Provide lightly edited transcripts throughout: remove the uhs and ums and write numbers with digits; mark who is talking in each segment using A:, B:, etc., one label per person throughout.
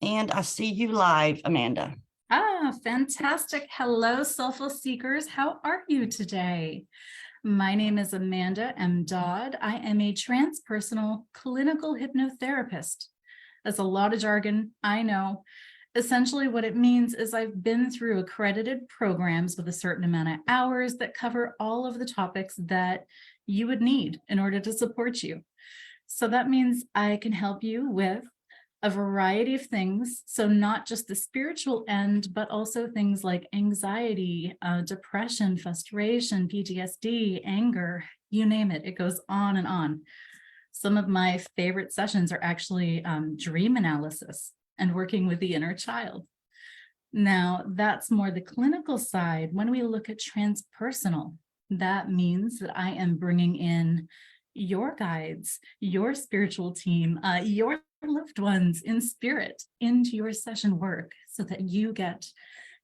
A: And I see you live, Amanda.
B: Fantastic. Hello, soulful seekers. How are you today? My name is Amanda M Dodd. I am a transpersonal clinical hypnotherapist. That's a lot of jargon, I know. Essentially, what it means is I've been through accredited programs with a certain amount of hours that cover all of the topics that you would need in order to support you. So that means I can help you with a variety of things. So not just the spiritual end, but also things like anxiety, depression, frustration, PTSD, anger, you name it. It goes on and on. Some of my favorite sessions are actually dream analysis and working with the inner child. Now, that's more the clinical side. When we look at transpersonal, that means that I am bringing in your guides, your spiritual team, your loved ones in spirit into your session work so that you get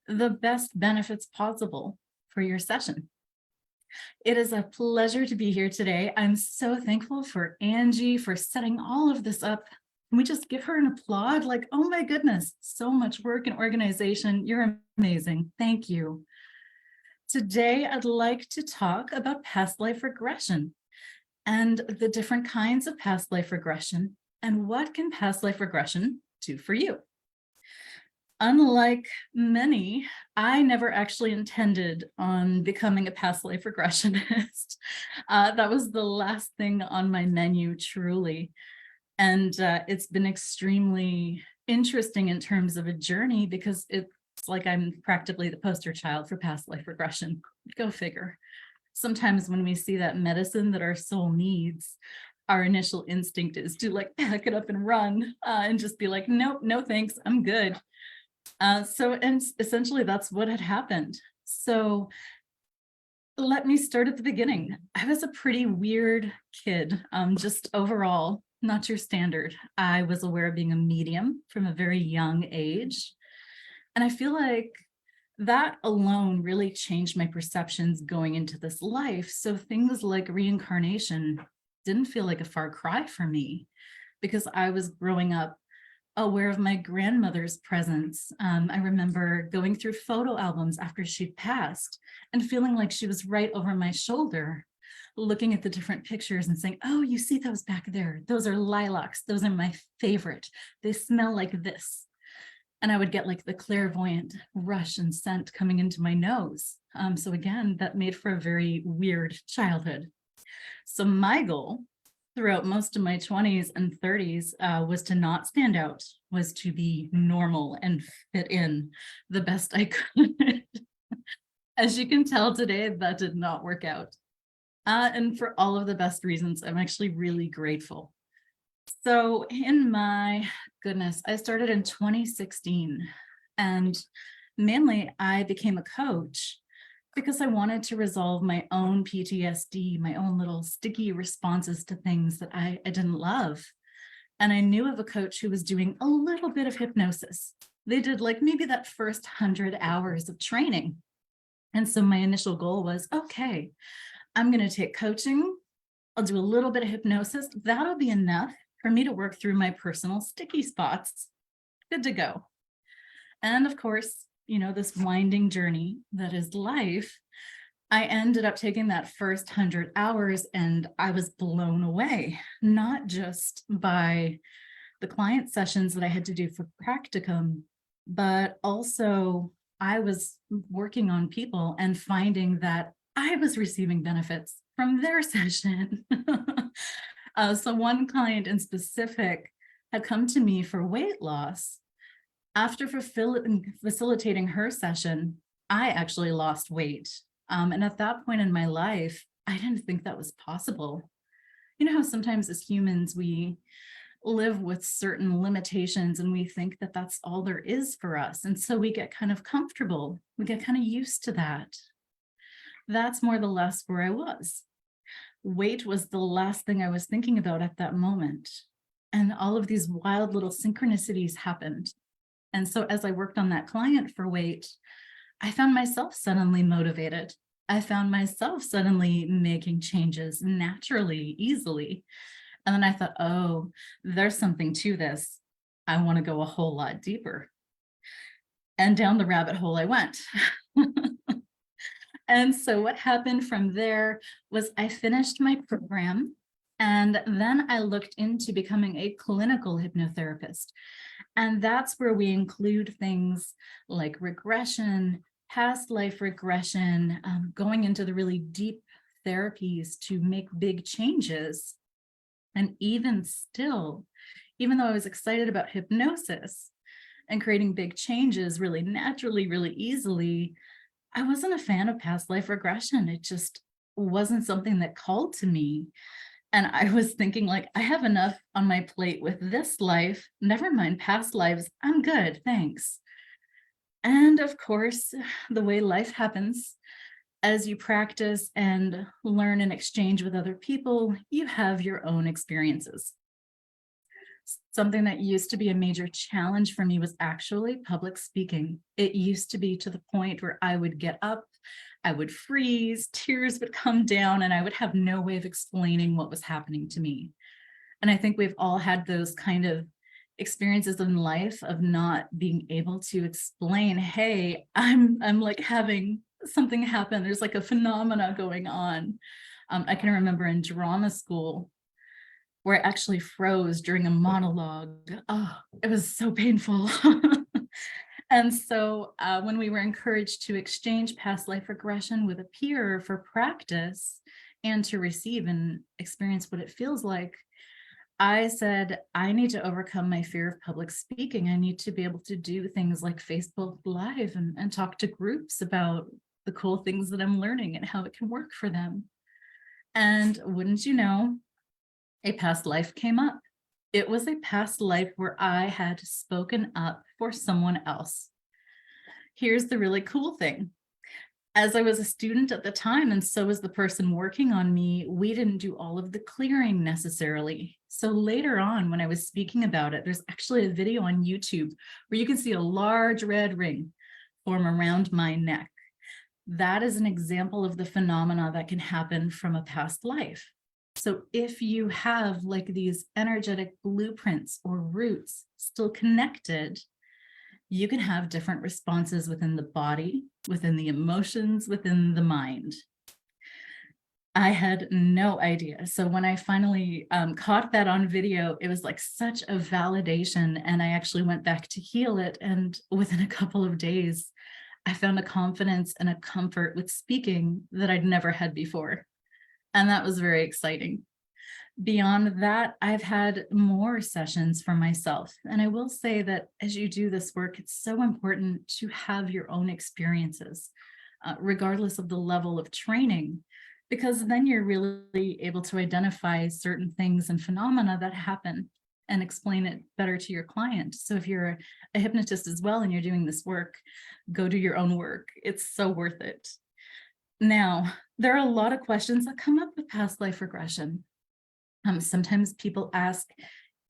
B: the best benefits possible for your session. It is a pleasure to be here today. I'm so thankful for Angie for setting all of this up. Can we just give her an applaud? Like, oh my goodness, so much work and organization. You're amazing. Thank you. Today, I'd like to talk about past life regression and the different kinds of past life regression and what can past life regression do for you. Unlike many, I never actually intended on becoming a past life regressionist. That was the last thing on my menu, truly. And it's been extremely interesting in terms of a journey because it's like I'm practically the poster child for past life regression. Go figure. Sometimes when we see that medicine that our soul needs, our initial instinct is to like pack it up and run and just be like, nope, no thanks, I'm good. And essentially that's what had happened. So let me start at the beginning. I was a pretty weird kid, just overall, not your standard. I was aware of being a medium from a very young age. And I feel like that alone really changed my perceptions going into this life. So things like reincarnation didn't feel like a far cry for me because I was growing up aware of my grandmother's presence. I remember going through photo albums after she'd passed and feeling like she was right over my shoulder, looking at the different pictures and saying, oh, you see those back there? Those are lilacs. Those are my favorite. They smell like this. And I would get like the clairvoyant rush and scent coming into my nose. So again, that made for a very weird childhood. So my goal throughout most of my 20s and 30s was to not stand out, was to be normal and fit in the best I could. As you can tell today, that did not work out. And for all of the best reasons, I'm actually really grateful. So in my goodness, I started in 2016 and mainly I became a coach because I wanted to resolve my own PTSD, my own little sticky responses to things that I didn't love. And I knew of a coach who was doing a little bit of hypnosis. They did like maybe that first 100 hours of training. And so my initial goal was, okay, I'm going to take coaching. I'll do a little bit of hypnosis. That'll be enough for me to work through my personal sticky spots. Good to go. And of course, you know, this winding journey that is life, I ended up taking that first 100 hours and I was blown away, not just by the client sessions that I had to do for practicum, but also I was working on people and finding that I was receiving benefits from their session. So one client in specific had come to me for weight loss. After facilitating her session, I actually lost weight. And at that point in my life, I didn't think that was possible. You know how sometimes as humans, we live with certain limitations and we think that that's all there is for us. And so we get kind of comfortable. We get kind of used to that. That's more or less where I was. Weight was the last thing I was thinking about at that moment. And all of these wild little synchronicities happened. And so as I worked on that client for weight, I found myself suddenly motivated. I found myself suddenly making changes naturally, easily. And then I thought, oh, there's something to this. I want to go a whole lot deeper. And down the rabbit hole I went. And so what happened from there was I finished my program, and then I looked into becoming a clinical hypnotherapist. And that's where we include things like regression, past life regression, going into the really deep therapies to make big changes. And even still, even though I was excited about hypnosis and creating big changes really naturally, really easily, I wasn't a fan of past life regression. It just wasn't something that called to me. And I was thinking, like, I have enough on my plate with this life, never mind past lives. I'm good, thanks. And of course, the way life happens, as you practice and learn and exchange with other people, you have your own experiences. Something that used to be a major challenge for me was actually public speaking. It used to be to the point where I would get up, I would freeze, tears would come down, and I would have no way of explaining what was happening to me. And I think we've all had those kind of experiences in life of not being able to explain, hey, I'm like having something happen. There's like a phenomena going on. I can remember in drama school where I actually froze during a monologue. Oh, it was so painful. And so when we were encouraged to exchange past life regression with a peer for practice and to receive and experience what it feels like, I said, I need to overcome my fear of public speaking. I need to be able to do things like Facebook Live and talk to groups about the cool things that I'm learning and how it can work for them. And wouldn't you know, a past life came up. It was a past life where I had spoken up for someone else. Here's the really cool thing. As I was a student at the time, and so was the person working on me, we didn't do all of the clearing necessarily. So later on, when I was speaking about it, there's actually a video on YouTube where you can see a large red ring form around my neck. That is an example of the phenomena that can happen from a past life. So if you have like these energetic blueprints or roots still connected, you can have different responses within the body, within the emotions, within the mind. I had no idea. So when I finally caught that on video, it was like such a validation. And I actually went back to heal it. And within a couple of days, I found a confidence and a comfort with speaking that I'd never had before. And that was very exciting. Beyond that, I've had more sessions for myself. And I will say that as you do this work, it's so important to have your own experiences, regardless of the level of training, because then you're really able to identify certain things and phenomena that happen and explain it better to your client. So if you're a hypnotist as well and you're doing this work, go do your own work. It's so worth it. Now, there are a lot of questions that come up with past life regression. Sometimes people ask,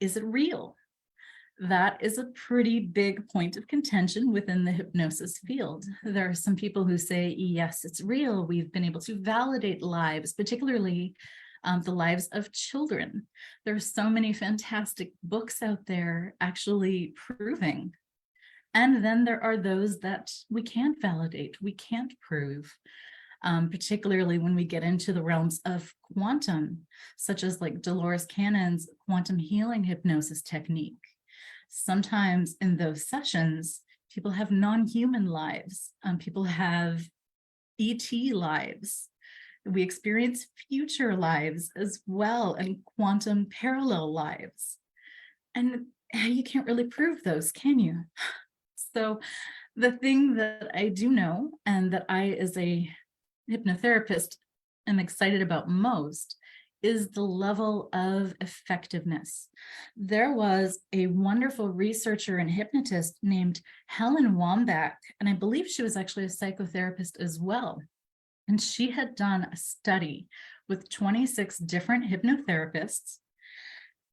B: is it real? That is a pretty big point of contention within the hypnosis field. There are some people who say, yes, it's real. We've been able to validate lives, particularly the lives of children. There are so many fantastic books out there actually proving. And then there are those that we can't validate, we can't prove. Particularly when we get into the realms of quantum, such as like Dolores Cannon's quantum healing hypnosis technique. Sometimes in those sessions, people have non-human lives. People have ET lives. We experience future lives as well, and quantum parallel lives. And you can't really prove those, can you? So the thing that I do know, and that I as a hypnotherapist am excited about most, is the level of effectiveness. There was a wonderful researcher and hypnotist named Helen Wambach, and I believe she was actually a psychotherapist as well. And she had done a study with 26 different hypnotherapists.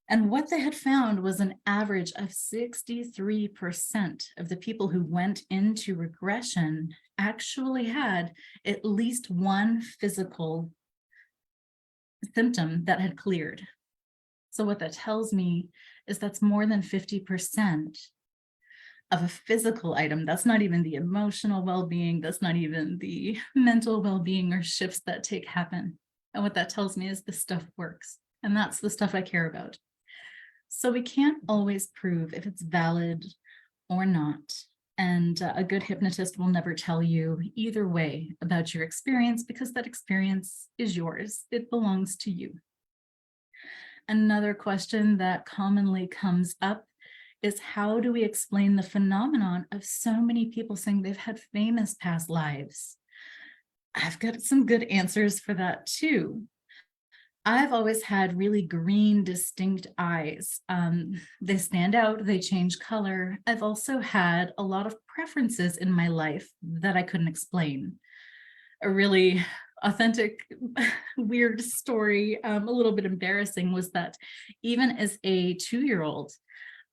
B: And what they had found was an average of 63% of the people who went into regression actually had at least one physical symptom that had cleared. So what that tells me is that's more than 50% of a physical item. That's not even the emotional well-being. That's not even the mental well-being or shifts that take happen. And what that tells me is this stuff works. And that's the stuff I care about. So we can't always prove if it's valid or not. And a good hypnotist will never tell you either way about your experience, because that experience is yours. It belongs to you. Another question that commonly comes up is, how do we explain the phenomenon of so many people saying they've had famous past lives? I've got some good answers for that too. I've always had really green, distinct eyes. They stand out, they change color. I've also had a lot of preferences in my life that I couldn't explain. A really authentic, weird story, a little bit embarrassing, was that even as a 2-year-old,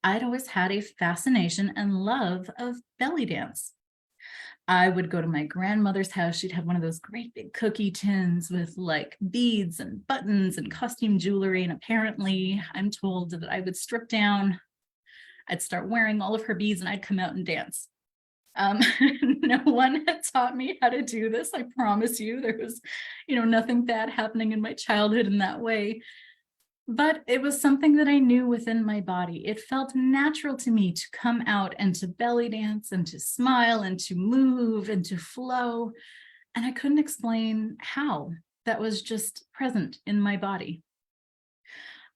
B: I'd always had a fascination and love of belly dance. I would go to my grandmother's house. She'd have one of those great big cookie tins with like beads and buttons and costume jewelry. And apparently, I'm told that I would strip down, I'd start wearing all of her beads, and I'd come out and dance. No one had taught me how to do this. I promise you, there was, nothing bad happening in my childhood in that way. But it was something that I knew within my body. It felt natural to me to come out and to belly dance and to smile and to move and to flow. And I couldn't explain how. That was just present in my body.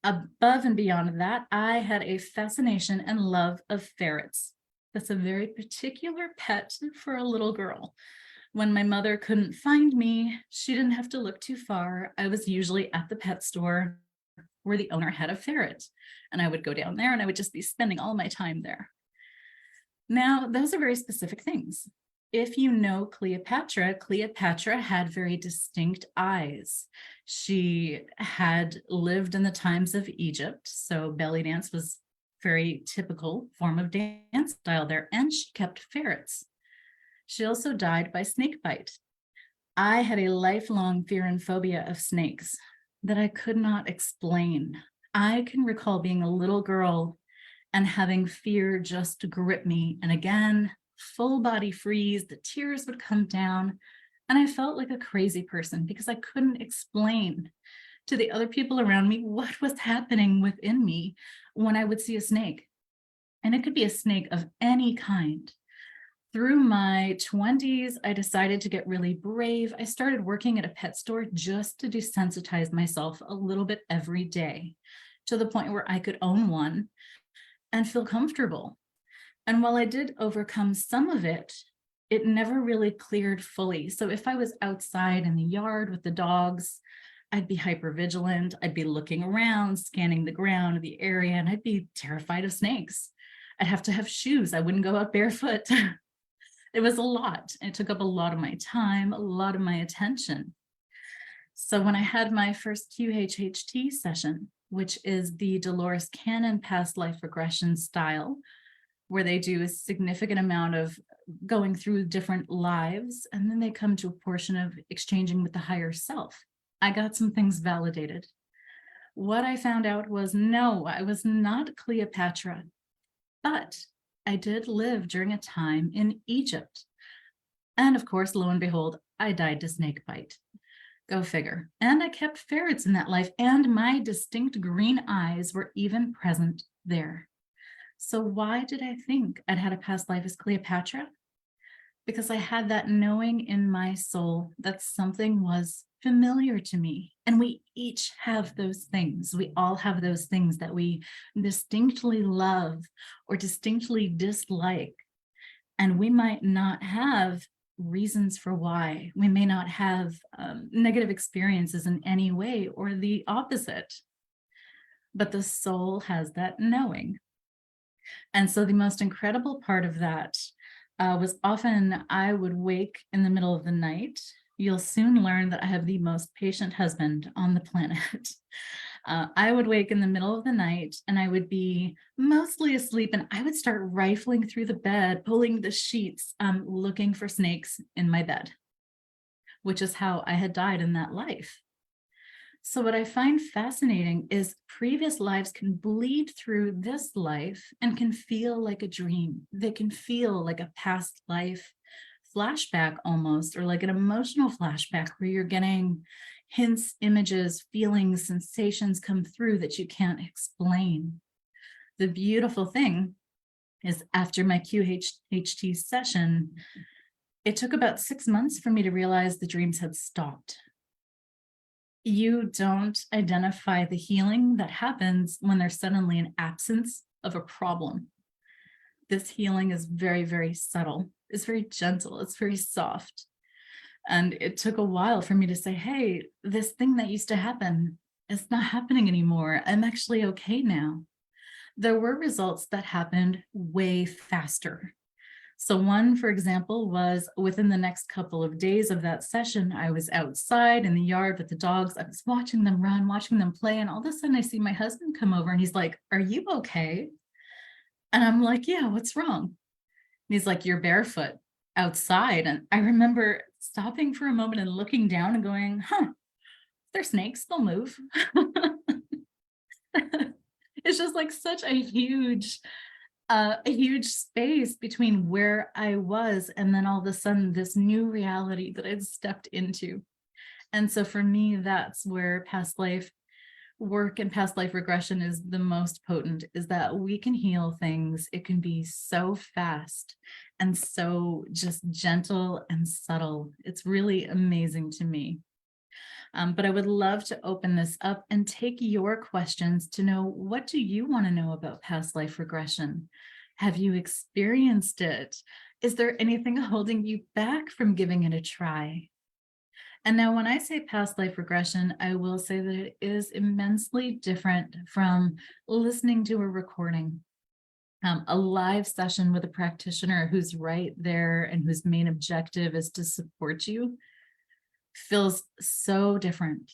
B: Above and beyond that, I had a fascination and love of ferrets. That's a very particular pet for a little girl. When my mother couldn't find me, she didn't have to look too far. I was usually at the pet store where the owner had a ferret, and I would go down there and I would just be spending all my time there. Now, those are very specific things. If you know Cleopatra, Cleopatra had very distinct eyes. She had lived in the times of Egypt, so belly dance was very typical form of dance style there, and she kept ferrets. She also died by snake bite. I had a lifelong fear and phobia of snakes that I could not explain. I can recall being a little girl and having fear just grip me. And again, full body freeze, the tears would come down. And I felt like a crazy person because I couldn't explain to the other people around me what was happening within me when I would see a snake. And it could be a snake of any kind. Through my 20s, I decided to get really brave. I started working at a pet store just to desensitize myself a little bit every day, to the point where I could own one and feel comfortable. And while I did overcome some of it, it never really cleared fully. So if I was outside in the yard with the dogs, I'd be hypervigilant. I'd be looking around, scanning the ground, the area, and I'd be terrified of snakes. I'd have to have shoes. I wouldn't go out barefoot. It was a lot. It took up a lot of my time, a lot of my attention. So when I had my first QHHT session, which is the Dolores Cannon Past Life Regression style, where they do a significant amount of going through different lives, and then they come to a portion of exchanging with the higher self, I got some things validated. What I found out was, no, I was not Cleopatra, but I did live during a time in Egypt. And of course, lo and behold, I died to snake bite. Go figure. And I kept ferrets in that life, and my distinct green eyes were even present there. So why did I think I'd had a past life as Cleopatra? Because I had that knowing in my soul that something was familiar to me. And we each have those things. We all have those things that we distinctly love or distinctly dislike. And we might not have reasons for why. We may not have negative experiences in any way or the opposite. But the soul has that knowing. And so the most incredible part of that was often I would wake in the middle of the night. You'll soon learn that I have the most patient husband on the planet. I would wake in the middle of the night and I would be mostly asleep, and I would start rifling through the bed, pulling the sheets, looking for snakes in my bed, which is how I had died in that life. So what I find fascinating is previous lives can bleed through this life and can feel like a dream. They can feel like a past life flashback almost, or like an emotional flashback where you're getting hints, images, feelings, sensations come through that you can't explain. The beautiful thing is after my QHT session, it took about 6 months for me to realize the dreams had stopped. You don't identify the healing that happens when there's suddenly an absence of a problem. This healing is very, very subtle. It's very gentle. It's very soft. And it took a while for me to say, hey, this thing that used to happen, it's not happening anymore. I'm actually okay now. There were results that happened way faster. So one, for example, was within the next couple of days of that session, I was outside in the yard with the dogs. I was watching them run, watching them play. And all of a sudden I see my husband come over and he's like, are you okay? And I'm like, yeah, what's wrong? And he's like, you're barefoot outside. And I remember stopping for a moment and looking down and going, huh, they're snakes, they'll move. It's just like such a huge space between where I was and then all of a sudden this new reality that I'd stepped into. And so for me, that's where past life work and past life regression is the most potent, is that we can heal things. It can be so fast and so just gentle and subtle. It's really amazing to me. But I would love to open this up and take your questions to know, what do you want to know about past life regression? Have you experienced it? Is there anything holding you back from giving it a try? And now when I say past life regression, I will say that it is immensely different from listening to a recording. A live session with a practitioner who's right there and whose main objective is to support you feels so different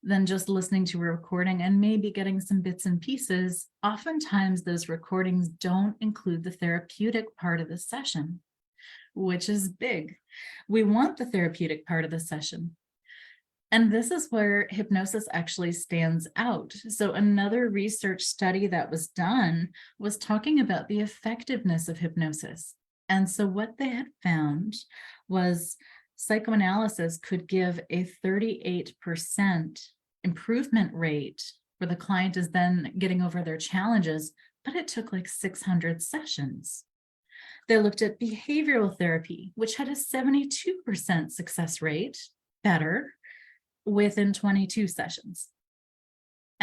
B: than just listening to a recording and maybe getting some bits and pieces. Oftentimes those recordings don't include the therapeutic part of the session, which is big. We want the therapeutic part of the session. And this is where hypnosis actually stands out. So another research study that was done was talking about the effectiveness of hypnosis. And so what they had found was psychoanalysis could give a 38% improvement rate where the client is then getting over their challenges, but it took like 600 sessions. They looked at behavioral therapy, which had a 72% success rate, better, within 22 sessions.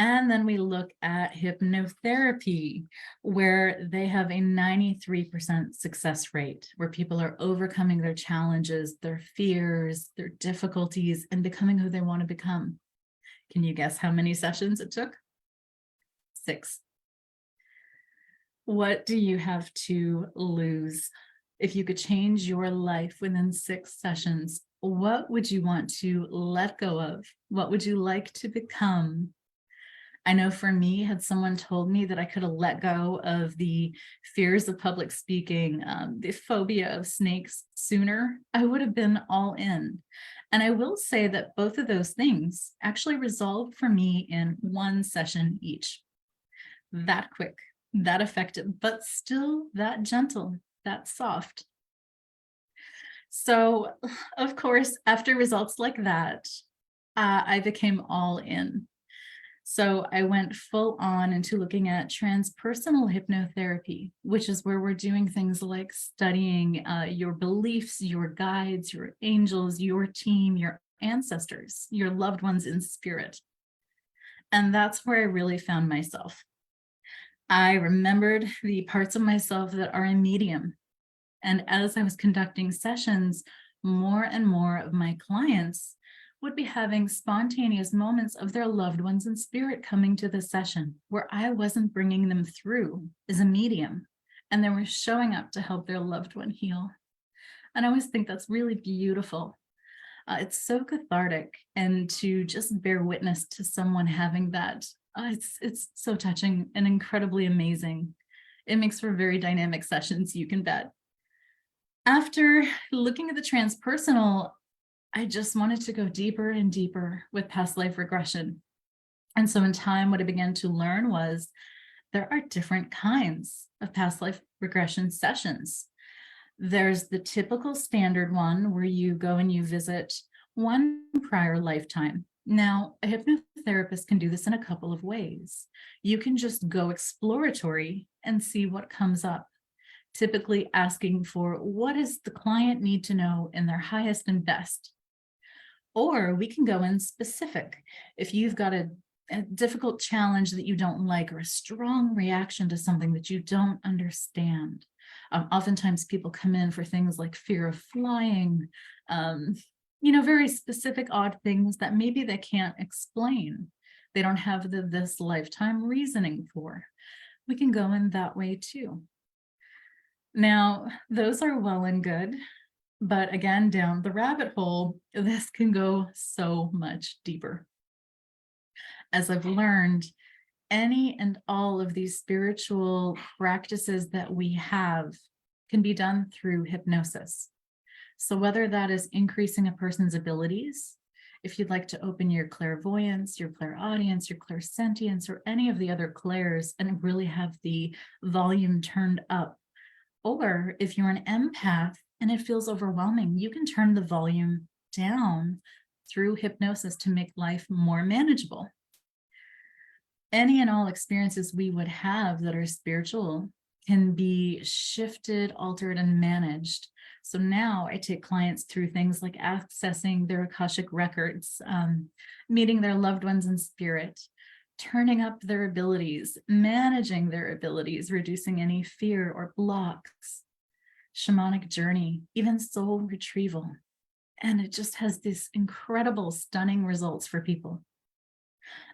B: And then we look at hypnotherapy, where they have a 93% success rate, where people are overcoming their challenges, their fears, their difficulties, and becoming who they want to become. Can you guess how many sessions it took? 6. What do you have to lose? If you could change your life within 6 sessions, what would you want to let go of? What would you like to become? I know for me, had someone told me that I could have let go of the fears of public speaking, the phobia of snakes sooner, I would have been all in. And I will say that both of those things actually resolved for me in 1 session each. That quick, that effective, but still that gentle, that soft. So, of course, after results like that, I became all in. So I went full on into looking at transpersonal hypnotherapy, which is where we're doing things like studying your beliefs, your guides, your angels, your team, your ancestors, your loved ones in spirit. And that's where I really found myself. I remembered the parts of myself that are a medium. And as I was conducting sessions, more and more of my clients would be having spontaneous moments of their loved ones in spirit coming to the session where I wasn't bringing them through as a medium, and they were showing up to help their loved one heal. And I always think that's really beautiful. It's so cathartic, and to just bear witness to someone having that, it's so touching and incredibly amazing. It makes for very dynamic sessions, you can bet. After looking at the transpersonal, I just wanted to go deeper and deeper with past life regression. And so in time, what I began to learn was there are different kinds of past life regression sessions. There's the typical standard one where you go and you visit one prior lifetime. Now, a hypnotherapist can do this in a couple of ways. You can just go exploratory and see what comes up, typically asking for what does the client need to know in their highest and best. Or we can go in specific. If you've got a difficult challenge that you don't like or a strong reaction to something that you don't understand. Oftentimes people come in for things like fear of flying, very specific, odd things that maybe they can't explain. They don't have this lifetime reasoning for. We can go in that way too. Now, those are well and good, but again, down the rabbit hole, this can go so much deeper. As I've learned, any and all of these spiritual practices that we have can be done through hypnosis. So whether that is increasing a person's abilities, if you'd like to open your clairvoyance, your clairaudience, your clairsentience, or any of the other clairs and really have the volume turned up, or if you're an empath and it feels overwhelming, you can turn the volume down through hypnosis to make life more manageable. Any and all experiences we would have that are spiritual can be shifted, altered, and managed. So now I take clients through things like accessing their Akashic records, meeting their loved ones in spirit, turning up their abilities, managing their abilities, reducing any fear or blocks, shamanic journey, even soul retrieval. And it just has these incredible, stunning results for people.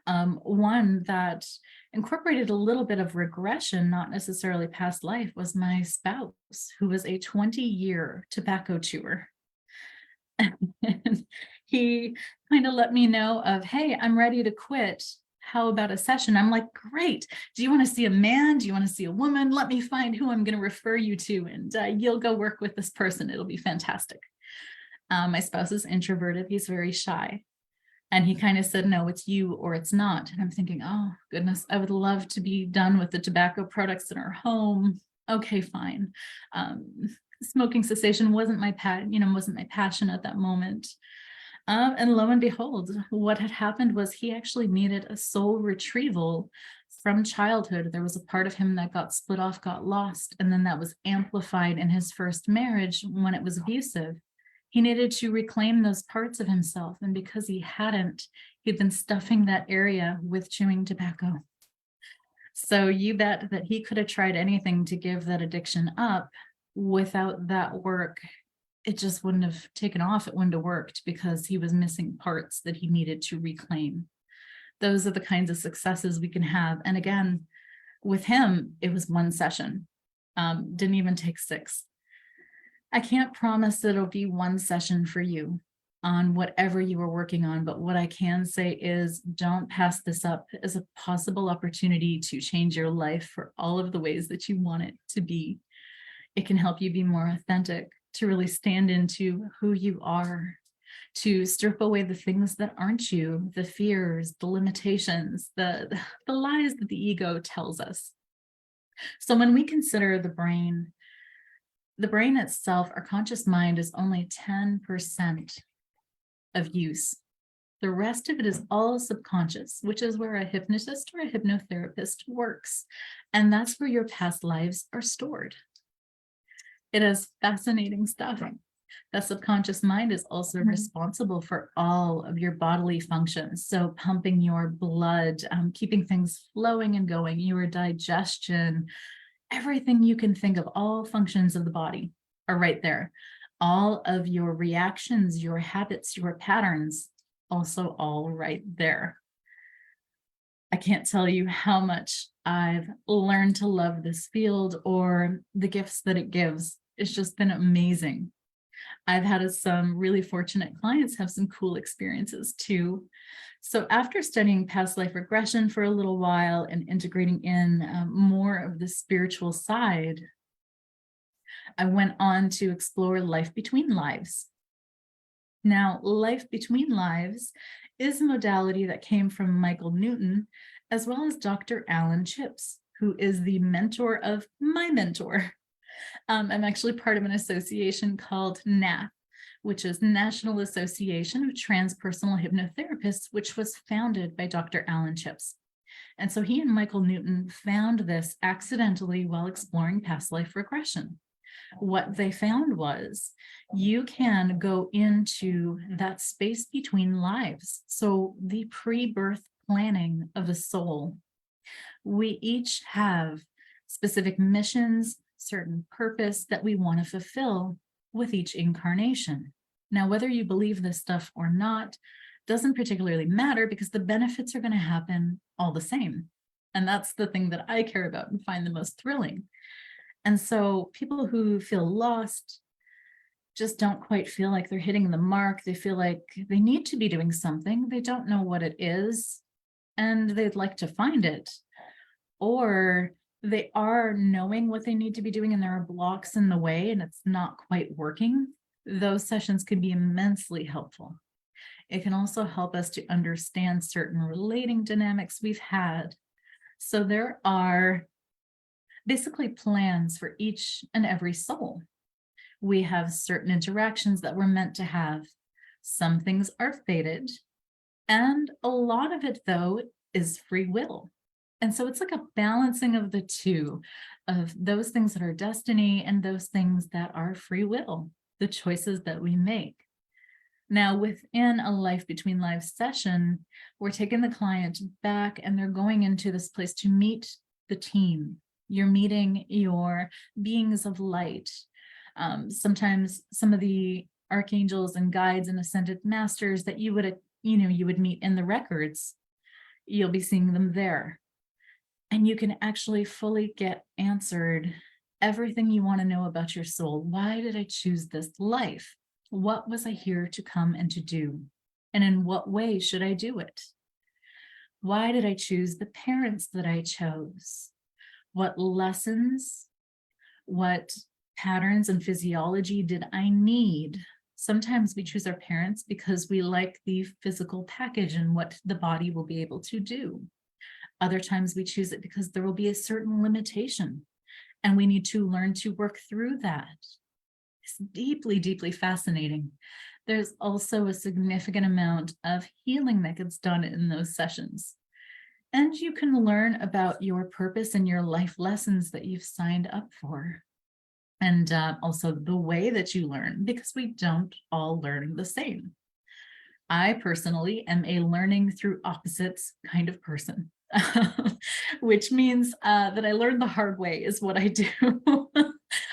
B: One that incorporated a little bit of regression, not necessarily past life, was my spouse, who was a 20-year tobacco chewer. And he kind of let me know of, hey, I'm ready to quit. How about a session? I'm like, great. Do you want to see a man? Do you want to see a woman? Let me find who I'm going to refer you to, and you'll go work with this person. It'll be fantastic. My spouse is introverted. He's very shy. And he kind of said, no, it's you or it's not. And I'm thinking, oh, goodness, I would love to be done with the tobacco products in our home. Okay, fine. Smoking cessation wasn't my passion at that moment. And lo and behold, what had happened was he actually needed a soul retrieval from childhood. There was a part of him that got split off, got lost, and then that was amplified in his first marriage when it was abusive. He needed to reclaim those parts of himself. And because he hadn't, he'd been stuffing that area with chewing tobacco. So you bet that he could have tried anything to give that addiction up. Without that work, it just wouldn't have taken off. It wouldn't have worked because he was missing parts that he needed to reclaim. Those are the kinds of successes we can have. And again, with him, it was one session. Didn't even take 6. I can't promise that it'll be one session for you on whatever you are working on, but what I can say is don't pass this up as a possible opportunity to change your life for all of the ways that you want it to be. It can help you be more authentic, to really stand into who you are, to strip away the things that aren't you, the fears, the limitations, the lies that the ego tells us. So when we consider the brain itself, our conscious mind, is only 10% of use. The rest of it is all subconscious, which is where a hypnotist or a hypnotherapist works. And that's where your past lives are stored. It is fascinating stuff. The subconscious mind is also responsible for all of your bodily functions. So pumping your blood, keeping things flowing and going, your digestion, everything you can think of, all functions of the body are right there. All of your reactions, your habits, your patterns, also all right there. I can't tell you how much I've learned to love this field or the gifts that it gives. It's just been amazing. I've had some really fortunate clients have some cool experiences too. So after studying past life regression for a little while and integrating in more of the spiritual side, I went on to explore life between lives. Now, life between lives is a modality that came from Michael Newton, as well as Dr. Alan Chips, who is the mentor of my mentor. I'm actually part of an association called NATH, which is National Association of Transpersonal Hypnotherapists, which was founded by Dr. Alan Chips. And so he and Michael Newton found this accidentally while exploring past life regression. What they found was you can go into that space between lives. So the pre-birth planning of a soul. We each have specific missions, certain purpose that we want to fulfill with each incarnation. Now, whether you believe this stuff or not doesn't particularly matter, because the benefits are going to happen all the same. And that's the thing that I care about and find the most thrilling. And so people who feel lost just don't quite feel like they're hitting the mark. They feel like they need to be doing something. They don't know what it is, and they'd like to find it. Or they are knowing what they need to be doing and there are blocks in the way and it's not quite working. Those sessions can be immensely helpful. It can also help us to understand certain relating dynamics we've had. So there are basically plans for each and every soul. We have certain interactions that we're meant to have. Some things are fated, and a lot of it, though, is free will. And so it's like a balancing of the two, of those things that are destiny and those things that are free will, the choices that we make. Now, within a life between lives session, we're taking the client back and they're going into this place to meet the team. You're meeting your beings of light. Sometimes some of the archangels and guides and ascended masters that you would meet in the records, you'll be seeing them there. And you can actually fully get answered everything you want to know about your soul. Why did I choose this life? What was I here to come and to do? And in what way should I do it? Why did I choose the parents that I chose? What lessons, what patterns and physiology did I need? Sometimes we choose our parents because we like the physical package and what the body will be able to do. Other times we choose it because there will be a certain limitation and we need to learn to work through that. It's deeply, deeply fascinating. There's also a significant amount of healing that gets done in those sessions. And you can learn about your purpose and your life lessons that you've signed up for. And also the way that you learn, because we don't all learn the same. I personally am a learning through opposites kind of person, which means that I learn the hard way is what I do.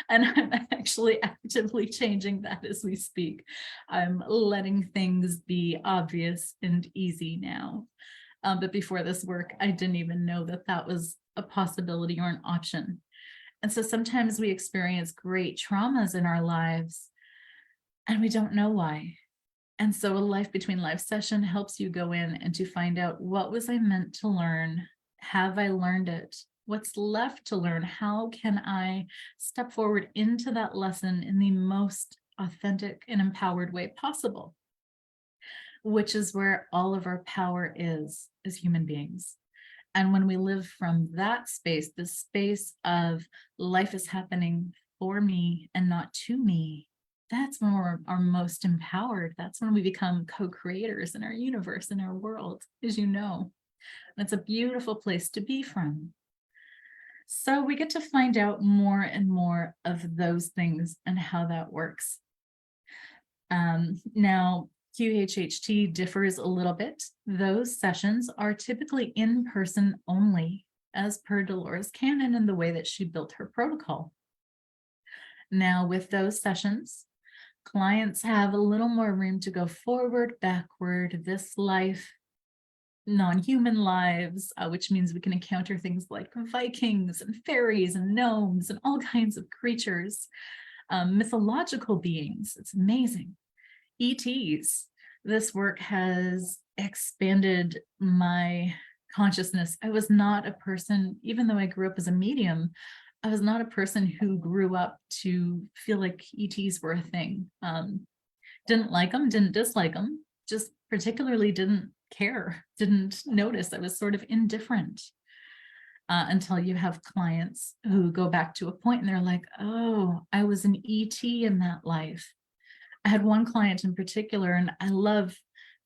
B: And I'm actually actively changing that as we speak. I'm letting things be obvious and easy now. But before this work, I didn't even know that that was a possibility or an option. And so sometimes we experience great traumas in our lives and we don't know why. And so a life between life session helps you go in and to find out, what was I meant to learn? Have I learned it? What's left to learn? How can I step forward into that lesson in the most authentic and empowered way possible? Which is where all of our power is as human beings. And when we live from that space, the space of life is happening for me and not to me, that's when we're our most empowered. That's when we become co-creators in our universe, in our world, as you know. And it's a beautiful place to be from. So we get to find out more and more of those things and how that works. Now, QHHT differs a little bit. Those sessions are typically in person only, as per Dolores Cannon and the way that she built her protocol. Now, with those sessions, clients have a little more room to go forward, backward, this life, non-human lives, which means we can encounter things like Vikings and fairies and gnomes and all kinds of creatures, mythological beings. It's amazing. ETs. This work has expanded my consciousness. I was not a person, even though I grew up as a medium, I was not a person who grew up to feel like ETs were a thing. Didn't like them, didn't dislike them, just particularly didn't care, didn't notice. I was sort of indifferent. Until you have clients who go back to a point and they're like, oh, I was an ET in that life. I had one client in particular, and I love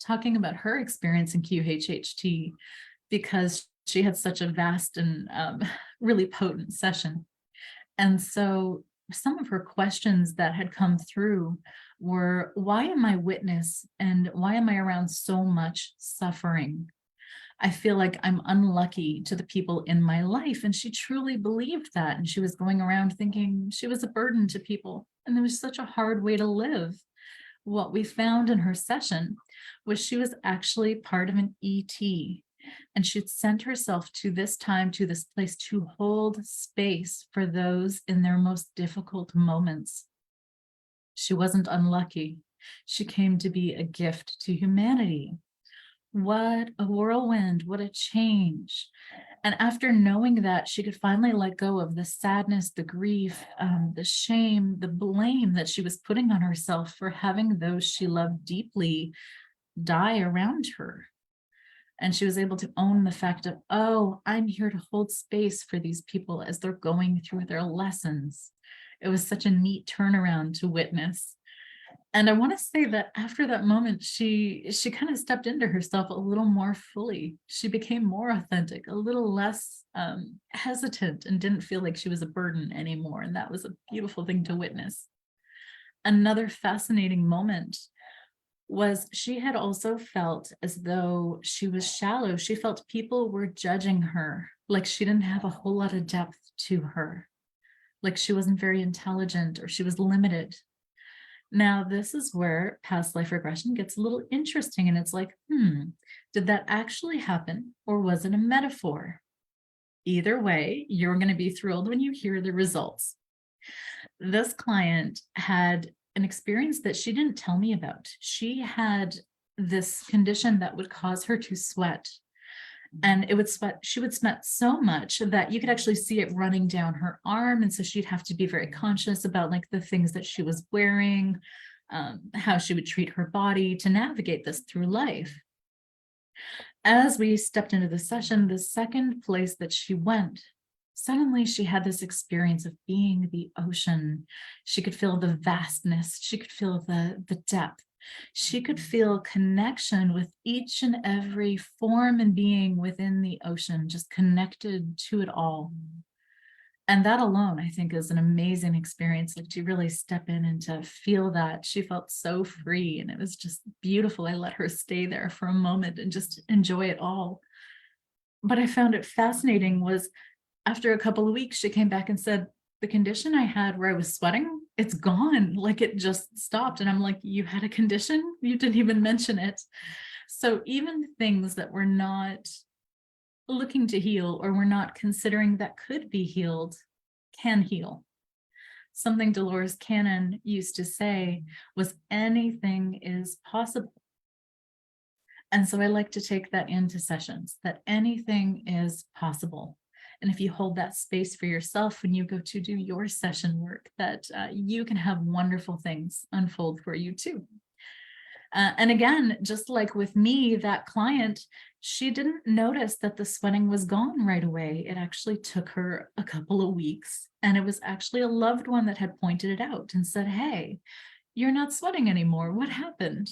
B: talking about her experience in QHHT because she had such a vast and really potent session. And so some of her questions that had come through were, why am I witness and why am I around so much suffering? I feel like I'm unlucky to the people in my life. And she truly believed that. And she was going around thinking she was a burden to people. And it was such a hard way to live. What we found in her session was she was actually part of an ET. And she'd sent herself to this time, to this place, to hold space for those in their most difficult moments. She wasn't unlucky. She came to be a gift to humanity. What a whirlwind, what a change. And after knowing that, she could finally let go of the sadness, the grief, the shame, the blame that she was putting on herself for having those she loved deeply die around her. And she was able to own the fact of, oh, I'm here to hold space for these people as they're going through their lessons. It was such a neat turnaround to witness. And I want to say that after that moment, she kind of stepped into herself a little more fully. She became more authentic, a little less hesitant, and didn't feel like she was a burden anymore. And that was a beautiful thing to witness. Another fascinating moment was she had also felt as though she was shallow. She felt people were judging her, like she didn't have a whole lot of depth to her, like she wasn't very intelligent or she was limited. Now, this is where past life regression gets a little interesting, and it's like, did that actually happen, or was it a metaphor? Either way, you're going to be thrilled when you hear the results. This client had an experience that she didn't tell me about. She had this condition that would cause her to sweat. And she would sweat so much that you could actually see it running down her arm. And so she'd have to be very conscious about like the things that she was wearing, how she would treat her body to navigate this through life. As we stepped into the session, the second place that she went, suddenly she had this experience of being the ocean. She could feel the vastness. She could feel the depth. She could feel connection with each and every form and being within the ocean, just connected to it all. And that alone, I think, is an amazing experience, like to really step in and to feel that. She felt so free, and it was just beautiful. I let her stay there for a moment and just enjoy it all. But I found it fascinating was after a couple of weeks, she came back and said, the condition I had where I was sweating, it's gone. Like it just stopped. And I'm like, you had a condition? You didn't even mention it. So even things that we're not looking to heal or we're not considering that could be healed can heal. Something Dolores Cannon used to say was anything is possible. And so I like to take that into sessions, that anything is possible. And if you hold that space for yourself when you go to do your session work, that you can have wonderful things unfold for you too. And again, just like with me, that client, she didn't notice that the sweating was gone right away. It actually took her a couple of weeks. And it was actually a loved one that had pointed it out and said, hey, you're not sweating anymore. What happened?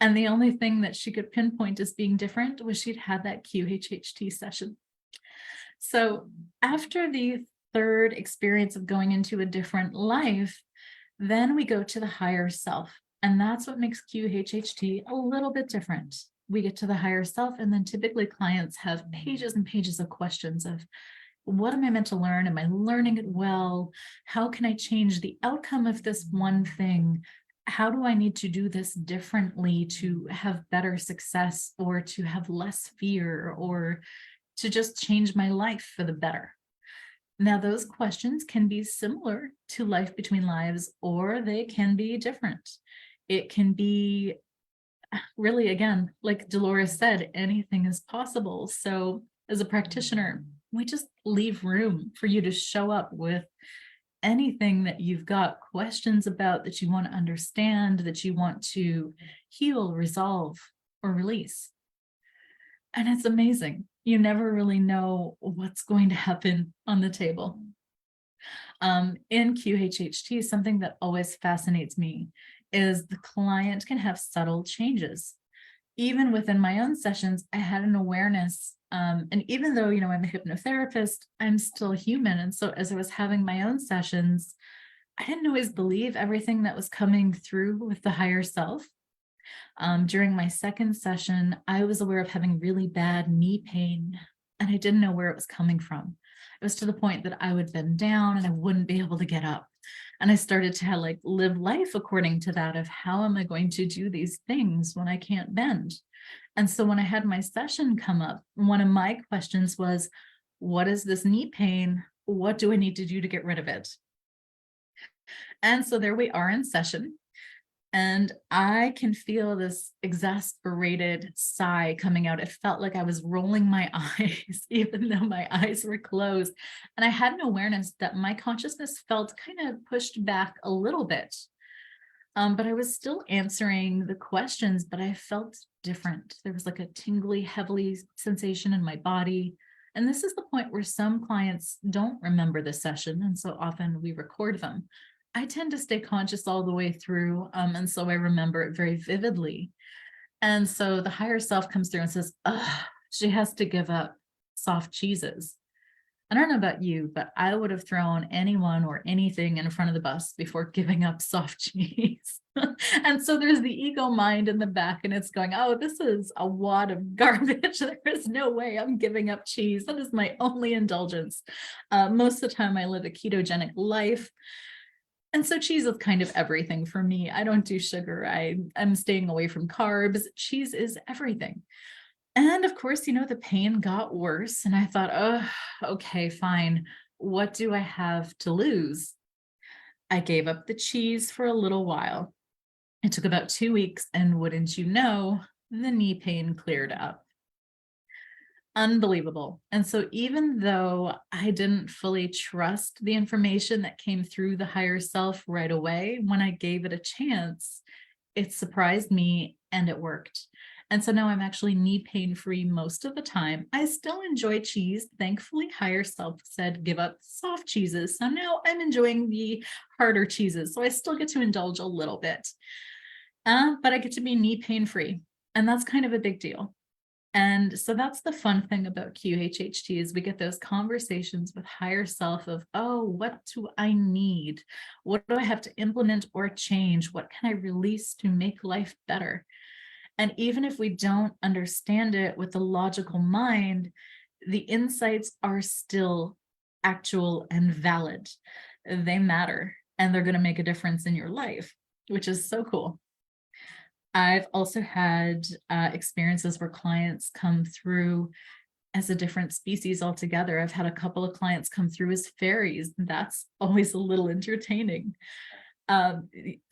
B: And the only thing that she could pinpoint as being different was she'd had that QHHT session. So after the third experience of going into a different life, then we go to the higher self. And that's what makes QHHT a little bit different. We get to the higher self, and then typically clients have pages and pages of questions of, what am I meant to learn? Am I learning it well? How can I change the outcome of this one thing? How do I need to do this differently to have better success, or to have less fear, or to just change my life for the better? Now, those questions can be similar to Life Between Lives, or they can be different. It can be really, again, like Dolores said, anything is possible. So as a practitioner, we just leave room for you to show up with anything that you've got questions about, that you want to understand, that you want to heal, resolve, or release. And it's amazing. You never really know what's going to happen on the table. In QHHT, something that always fascinates me is the client can have subtle changes. Even within my own sessions, I had an awareness. And even though, I'm a hypnotherapist, I'm still human. And so as I was having my own sessions, I didn't always believe everything that was coming through with the higher self. During my second session, I was aware of having really bad knee pain, and I didn't know where it was coming from. It was to the point that I would bend down and I wouldn't be able to get up. And I started to live life according to that, of how am I going to do these things when I can't bend? And so when I had my session come up, one of my questions was, what is this knee pain? What do I need to do to get rid of it? And so there we are in session. And I can feel this exasperated sigh coming out. It felt like I was rolling my eyes, even though my eyes were closed. And I had an awareness that my consciousness felt kind of pushed back a little bit. But I was still answering the questions, but I felt different. There was like a tingly, heavy sensation in my body. And this is the point where some clients don't remember the session. And so often we record them. I tend to stay conscious all the way through. And so I remember it very vividly. And so the higher self comes through and says, she has to give up soft cheeses. I don't know about you, but I would have thrown anyone or anything in front of the bus before giving up soft cheese. And so there's the ego mind in the back, and it's going, oh, this is a wad of garbage. There is no way I'm giving up cheese. That is my only indulgence. Most of the time I live a ketogenic life. And so cheese is kind of everything for me. I don't do sugar. I'm staying away from carbs. Cheese is everything. And of course, the pain got worse. And I thought, oh, okay, fine. What do I have to lose? I gave up the cheese for a little while. It took about 2 weeks. And wouldn't you know, the knee pain cleared up. Unbelievable. And so even though I didn't fully trust the information that came through the higher self right away, when I gave it a chance, it surprised me and it worked. And so now I'm actually knee pain free most of the time. I still enjoy cheese. Thankfully, higher self said, give up soft cheeses. So now I'm enjoying the harder cheeses. So I still get to indulge a little bit, but I get to be knee pain free. And that's kind of a big deal. And so that's the fun thing about QHHT, is we get those conversations with higher self of, oh, what do I need? What do I have to implement or change? What can I release to make life better? And even if we don't understand it with the logical mind, the insights are still actual and valid. They matter, and they're going to make a difference in your life, which is so cool. I've also had experiences where clients come through as a different species altogether. I've had a couple of clients come through as fairies. That's always a little entertaining.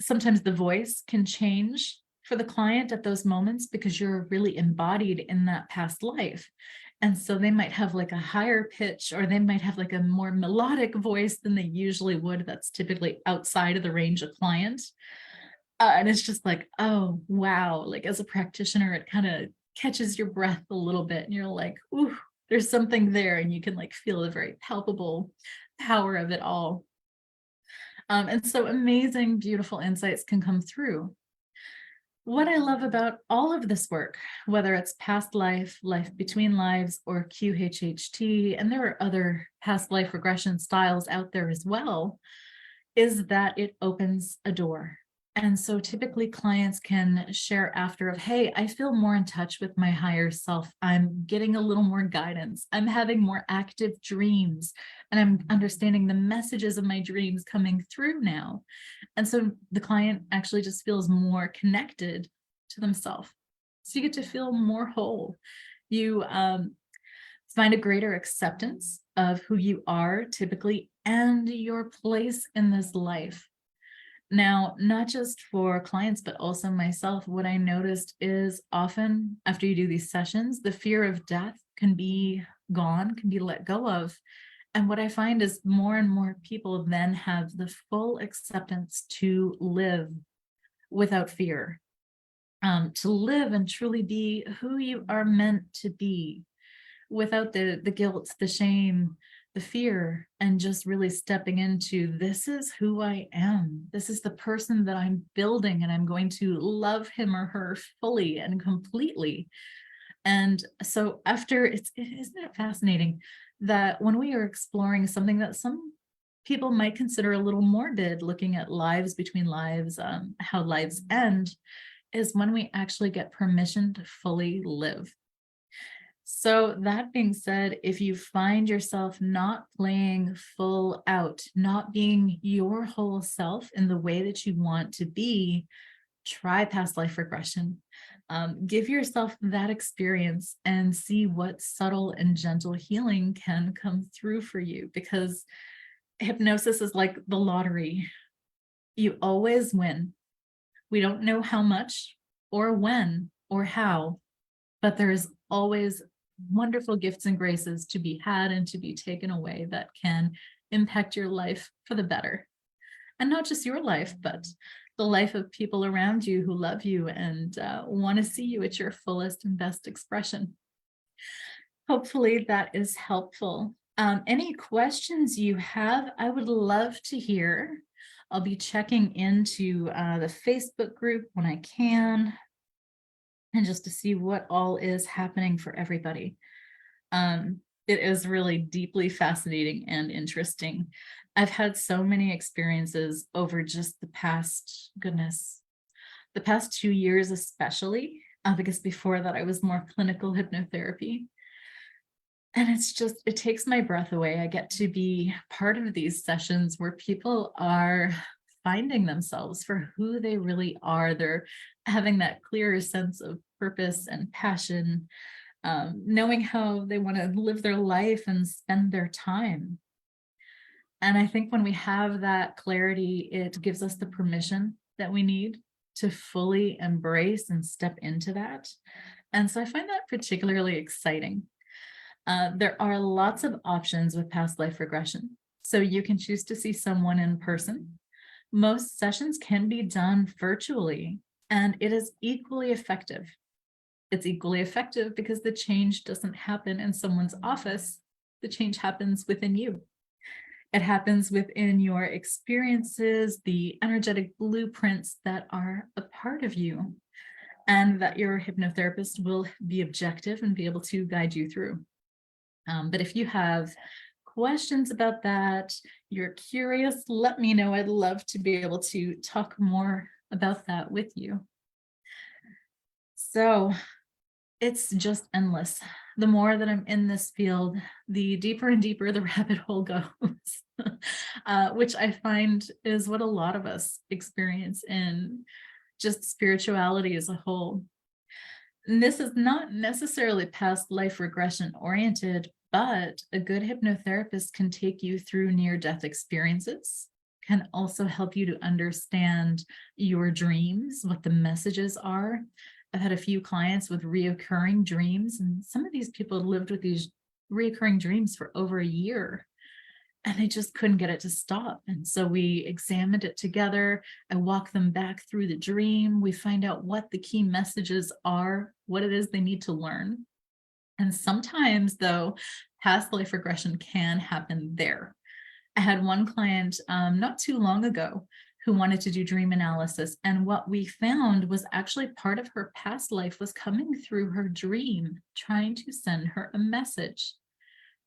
B: Sometimes the voice can change for the client at those moments because you're really embodied in that past life. And so they might have like a higher pitch, or they might have like a more melodic voice than they usually would. That's typically outside of the range of client. And it's just like, oh, wow. Like as a practitioner, it kind of catches your breath a little bit, and you're like, ooh, there's something there. And you can feel the very palpable power of it all. And so amazing, beautiful insights can come through. What I love about all of this work, whether it's past life, life between lives, or QHHT, and there are other past life regression styles out there as well, is that it opens a door. And so typically clients can share after of, hey, I feel more in touch with my higher self. I'm getting a little more guidance. I'm having more active dreams, and I'm understanding the messages of my dreams coming through now. And so the client actually just feels more connected to themselves. So you get to feel more whole. You find a greater acceptance of who you are typically and your place in this life. Now, not just for clients, but also myself, what I noticed is often after you do these sessions, the fear of death can be gone, can be let go of. And what I find is more and more people then have the full acceptance to live without fear, to live and truly be who you are meant to be without the guilt, the shame, the fear, and just really stepping into, this is who I am. This is the person that I'm building, and I'm going to love him or her fully and completely. And so after isn't it fascinating that when we are exploring something that some people might consider a little morbid, looking at lives between lives, how lives end, is when we actually get permission to fully live. So that being said, if you find yourself not playing full out, not being your whole self in the way that you want to be, try past life regression. Give yourself that experience and see what subtle and gentle healing can come through for you, because hypnosis is like the lottery. You always win. We don't know how much or when or how, but there's always wonderful gifts and graces to be had and to be taken away that can impact your life for the better. And not just your life, but the life of people around you who love you and want to see you at your fullest and best expression. Hopefully that is helpful. Any questions you have, I would love to hear. I'll be checking into the Facebook group when I can, and just to see what all is happening for everybody. It is really deeply fascinating and interesting. I've had so many experiences over just the past 2 years, especially, because before that I was more clinical hypnotherapy. And it takes my breath away. I get to be part of these sessions where people are finding themselves for who they really are. They're having that clearer sense of purpose and passion, knowing how they want to live their life and spend their time. And I think when we have that clarity, it gives us the permission that we need to fully embrace and step into that. And so I find that particularly exciting. There are lots of options with past life regression. So you can choose to see someone in person. Most sessions can be done virtually, and it is equally effective. It's equally effective because the change doesn't happen in someone's office. The change happens within you. It happens within your experiences, the energetic blueprints that are a part of you, and that your hypnotherapist will be objective and be able to guide you through. But if you have questions about that, you're curious, let me know. I'd love to be able to talk more about that with you. So it's just endless. The more that I'm in this field, the deeper and deeper the rabbit hole goes, which I find is what a lot of us experience in just spirituality as a whole. And this is not necessarily past life regression oriented, but a good hypnotherapist can take you through near-death experiences, can also help you to understand your dreams, what the messages are. I've had a few clients with reoccurring dreams, and some of these people lived with these reoccurring dreams for over a year, and they just couldn't get it to stop. And so we examined it together. I walk them back through the dream. We find out what the key messages are, what it is they need to learn. And sometimes, though, past life regression can happen there. I had one client not too long ago who wanted to do dream analysis. And what we found was actually part of her past life was coming through her dream, trying to send her a message.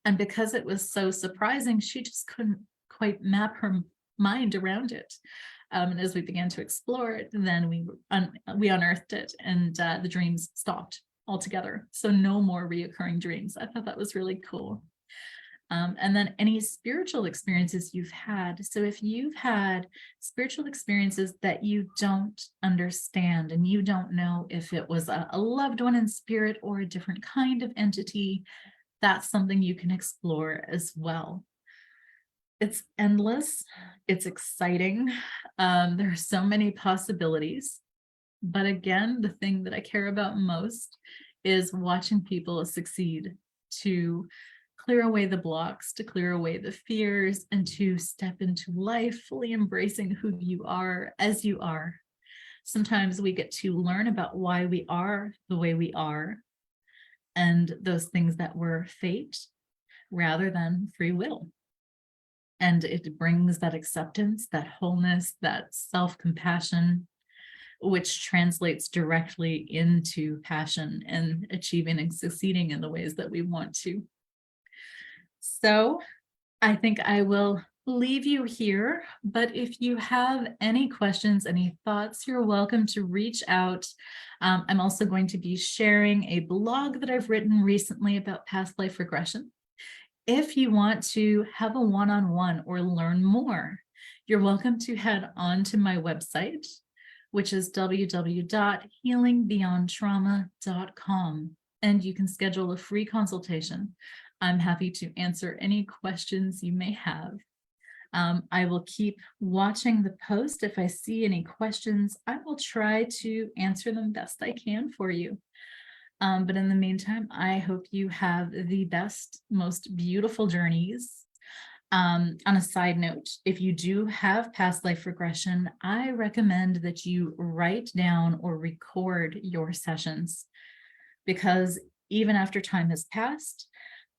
B: And because it was so surprising, she just couldn't quite map her mind around it. And as we began to explore it, then we unearthed it, and the dreams stopped altogether. So no more reoccurring dreams. I thought that was really cool. And then any spiritual experiences you've had. So if you've had spiritual experiences that you don't understand and you don't know if it was a loved one in spirit or a different kind of entity, that's something you can explore as well. It's endless. It's exciting. There are so many possibilities. But again, the thing that I care about most is watching people succeed, to clear away the blocks, to clear away the fears, and to step into life fully embracing who you are as you are. Sometimes we get to learn about why we are the way we are, and those things that were fate rather than free will. And it brings that acceptance, that wholeness, that self-compassion, which translates directly into passion and achieving and succeeding in the ways that we want to. So I think I will leave you here, but if you have any questions, any thoughts, you're welcome to reach out. I'm also going to be sharing a blog that I've written recently about past life regression. If you want to have a one-on-one or learn more, you're welcome to head on to my website, which is www.healingbeyondtrauma.com, and you can schedule a free consultation. I'm happy to answer any questions you may have. I will keep watching the post. If I see any questions, I will try to answer them best I can for you. But in the meantime, I hope you have the best, most beautiful journeys. On a side note, if you do have past life regression, I recommend that you write down or record your sessions, because even after time has passed,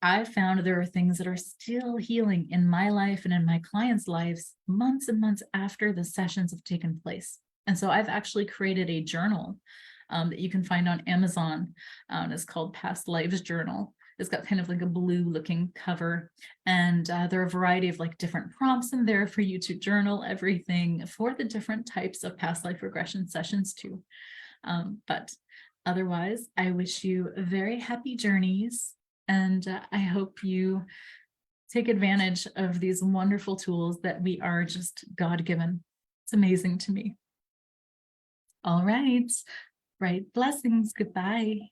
B: I found there are things that are still healing in my life and in my clients' lives months and months after the sessions have taken place. And so I've actually created a journal that you can find on Amazon. It's called Past Lives Journal. It's got kind of like a blue looking cover, and there are a variety of like different prompts in there for you to journal everything for the different types of past life regression sessions too. But otherwise, I wish you very happy journeys, and I hope you take advantage of these wonderful tools that we are just God-given. It's amazing to me. All right. Bright blessings. Goodbye.